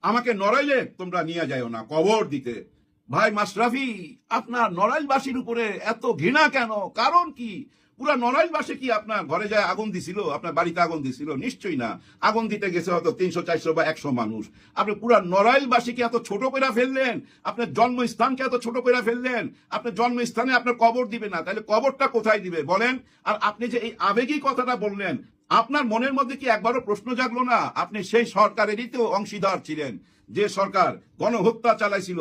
আমাকে নড়াইলে তোমরা নিয়ে যাও না কবর দিতে। ভাই মাশরাফি, আপনার নড়াইলবাসীর উপরে এত ঘৃণা কেন? কারণ কি? পুরা নড়াইলবাসী কি আপনার ঘরে যায় আগুন দিছিল? আপনার বাড়িতে আগুন দিছিল? নিশ্চয়ই না। আগুন দিতে গেছে হয়তো 300, 400 বা 100 মানুষ। আপনি পুরা নড়াইলবাসীকে এত ছোট করে ফেললেন, আপনার জন্মস্থানকে এত ছোট করে ফেললেন। আপনার জন্মস্থানে আপনার কবর দিবে না, তাহলে কবরটা কোথায় দিবে বলেন? আর আপনি যে এই আবেগী কথাটা বললেন, আপনার মনের মধ্যে কি একবারও প্রশ্ন জাগলো না? আপনি সেই সরকারেরই তো অংশীদার ছিলেন, যে সরকার গণহত্যা চালাইছিল,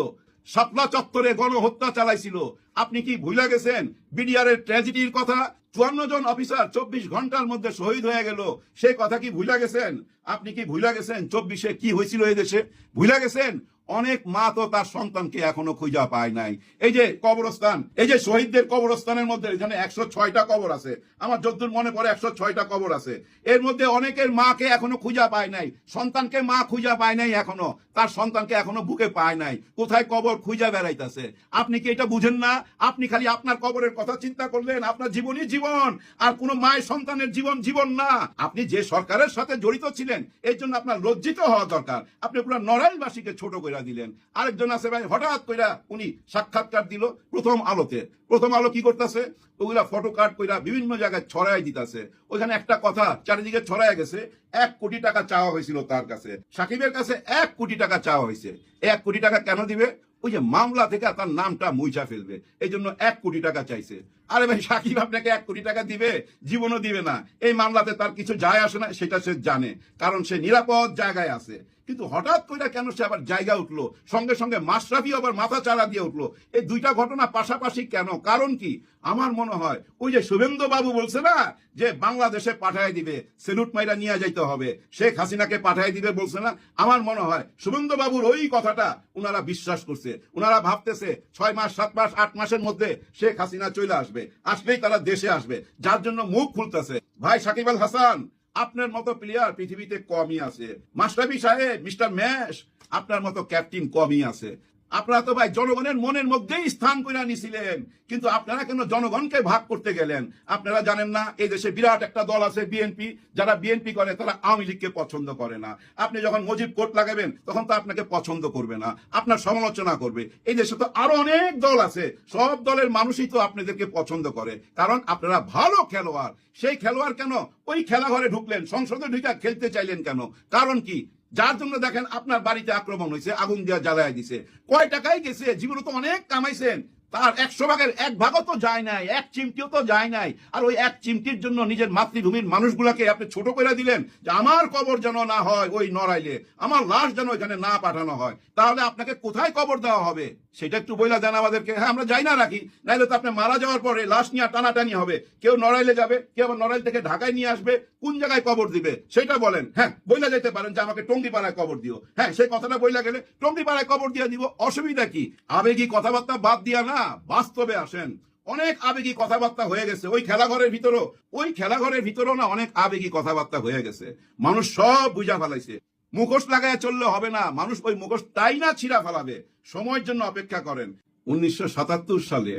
শাপলা চত্বরে গণহত্যা চালাইছিল। আপনি কি ভুলে গেছেন বিডিআর এর ট্র্যাজেডির কথা? 54 জন অফিসার 24 ঘন্টার মধ্যে শহীদ হয়ে গেল, সেই কথা কি ভুলে গেছেন? আপনি কি ভুলে গেছেন 24-এ কি হয়েছিল এই দেশে? ভুলে গেছেন? অনেক মা তো তার সন্তানকে এখনো খুঁজা পায় নাই। এই যে কবরস্থান, এই যে শহীদদের কবরস্থানের মধ্যে এখানে 106টা কবর আছে, আমার যতদূর মনে পড়ে 106টা কবর আছে। এর মধ্যে অনেকের মাকে এখনো খুঁজা পায় নাই, সন্তানকে মা খুঁজা পায় নাই, এখনো তার সন্তানকে এখনো বুকে পায় নাই। কোথায় কবর খুঁজা বেড়াইতেছে? আপনি কি এটা বুঝেন না? আপনি খালি আপনার কবরের কথা চিন্তা করলেন। আপনার জীবনই জীবন, আর কোন মায়ের সন্তানের জীবন জীবন না। আপনি যে সরকারের সাথে জড়িত ছিলেন, এর জন্য আপনার লজ্জিত হওয়া দরকার। আপনি পুরো নড়াইলবাসীকে ছোট করে দিলেন। আরেকজন আছে ভাই, হঠাৎ কইরা উনি সাক্ষাৎকার দিল প্রথম আলোতে। প্রথম আলো কি করতেছে? ওগুলা ফটো কাট কইরা বিভিন্ন জায়গায় ছড়াই দিতেছে। ওইখানে একটা কথা চারিদিকে ছড়াই গেছে, 1 কোটি টাকা চাওয়া হয়েছিল তার কাছে, সাকিবের কাছে 1 কোটি টাকা চাওয়া হয়েছে। 1 কোটি টাকা কেন দিবে? ওই যে মামলা থেকে তার নামটা মুইছা ফেলবে, এই জন্য 1 কোটি টাকা চাইছে। আরে ভাই, সাকিব আপনাকে 1 কোটি টাকা দিবে? জীবনও দিবে না। এই মামলাতে তার কিছু যায় আসে না, সেটা সে জানে, কারণ সে নিরাপদ জায়গায় আছে। কিন্তু হঠাৎ করে কেন সে আবার জায়গা উঠলো? সঙ্গে সঙ্গে মাশরাফি আবার মাথা চাড়া দিয়ে উঠলো। এই দুইটা ঘটনা পাশাপাশি কেন? কারণ কি? আমার মনে হয় ওই যে শুভেন্দু বাবু বলছে না যে বাংলাদেশে পাঠায় দিবে, সেলুট মাইরা নিয়ে যাইতে হবে, শেখ হাসিনাকে পাঠায় দিবে বলছে না? আমার মনে হয় শুভেন্দু বাবুর ওই কথাটা উনারা বিশ্বাস করছে। উনারা ভাবতেছে 6 মাস, 7 মাস, 8 মাসের মধ্যে শেখ হাসিনা চলে আসবে, আসলেই তারা দেশে আসবে, যার জন্য মুখ খুলতেছে। ভাই সাকিব আল হাসান, আপনার মতো প্লেয়ার পৃথিবীতে কমই আছে। মাশরাফি সাহেব, মিস্টার ম্যাশ, আপনার মতো ক্যাপ্টেন কমই আছে। আপনারা তো ভাই জনগণের মনের মধ্যেই স্থান করে নিছিলেন, কিন্তু আপনারা কেন জনগণকে ভাগ করতে গেলেন? আপনারা জানেন না এই দেশে বিরাট একটা দল আছে বিএনপি। যারা বিএনপি করে তারা আওয়ামী লীগকে পছন্দ করে না। আপনি যখন মুজিব কোর্ট লাগাবেন তখন তো আপনাকে পছন্দ করবে না, আপনার সমালোচনা করবে। এই দেশে তো আরো অনেক দল আছে, সব দলের মানুষই তো আপনাদেরকে পছন্দ করে, কারণ আপনারা ভালো খেলোয়াড়। সেই খেলোয়াড় কেন ওই খেলাঘরে ঢুকলেন, সংসদে ঢুকে খেলতে চাইলেন কেন? কারণ কি? যার জন্য দেখেন আপনার বাড়িতে আক্রমণ হয়েছে, আগুন দিয়ে জ্বালায় দিছে। কয় টাকায় গেছে? জীবনে তো অনেক কামাইছেন, তার 100 ভাগের 1 ভাগও তো যায় নাই, 1 চিমটিও তো যায় নাই। আর ওই 1 চিমটির জন্য নিজের মাতৃভূমির মানুষগুলাকে আপনি ছোট করে দিলেন, যে আমার কবর যেন না হয় ওই নড়াইলে, আমার লাশ যেন ওইখানে না পাঠানো হয়। তাহলে আপনাকে কোথায় কবর দেওয়া হবে সেটা একটু বইলা দেন আমাদেরকে। হ্যাঁ, আমরা যাই না রাখি, নাইলে তো আপনি মারা যাওয়ার পরে লাশ নিয়ে টানাটানি হবে। কেউ নড়াইলে যাবে, কেউ আবার নড়াইল থেকে ঢাকায় নিয়ে আসবে। কোন জায়গায় কবর দিবে সেটা বলেন। হ্যাঁ, বইলা যেতে পারেন যে আমাকে টঙ্গিপাড়ায় কবর দিও। হ্যাঁ, সেই কথাটা বইলা গেলে টঙ্গিপাড়ায় কবর দিয়ে দিব, অসুবিধা কি? আবেগী কথাবার্তা বাদ দিয়া না বাস্তবে আসেন। অনেক আবেগী কথাবার্তা হয়ে গেছে ওই খেলাঘরের ভিতরেও না অনেক আবেগী কথাবার্তা হয়ে গেছে। মানুষ সব বুঝা ফেলাইছে। মুখোশ লাগায় চললে হবে না, মানুষ ওই মুখোশটাই না ছিঁড়া ফেলাবে। সময়ের জন্য অপেক্ষা করেন। 1977 সালে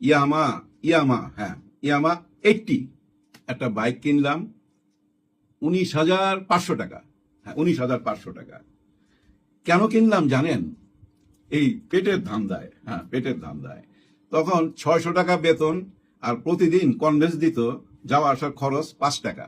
ইয়ামা 80 একটা বাইক কিনলাম, 19,500 টাকা। হ্যাঁ, 19,500 টাকা। কেন কিনলাম জানেন? এই পেটের ধান্দায়। হ্যাঁ, পেটের ধান্দায়। তখন 600 টাকা বেতন, আর প্রতিদিন কনভেন্স দিত, যাওয়া আসার খরচ 5 টাকা।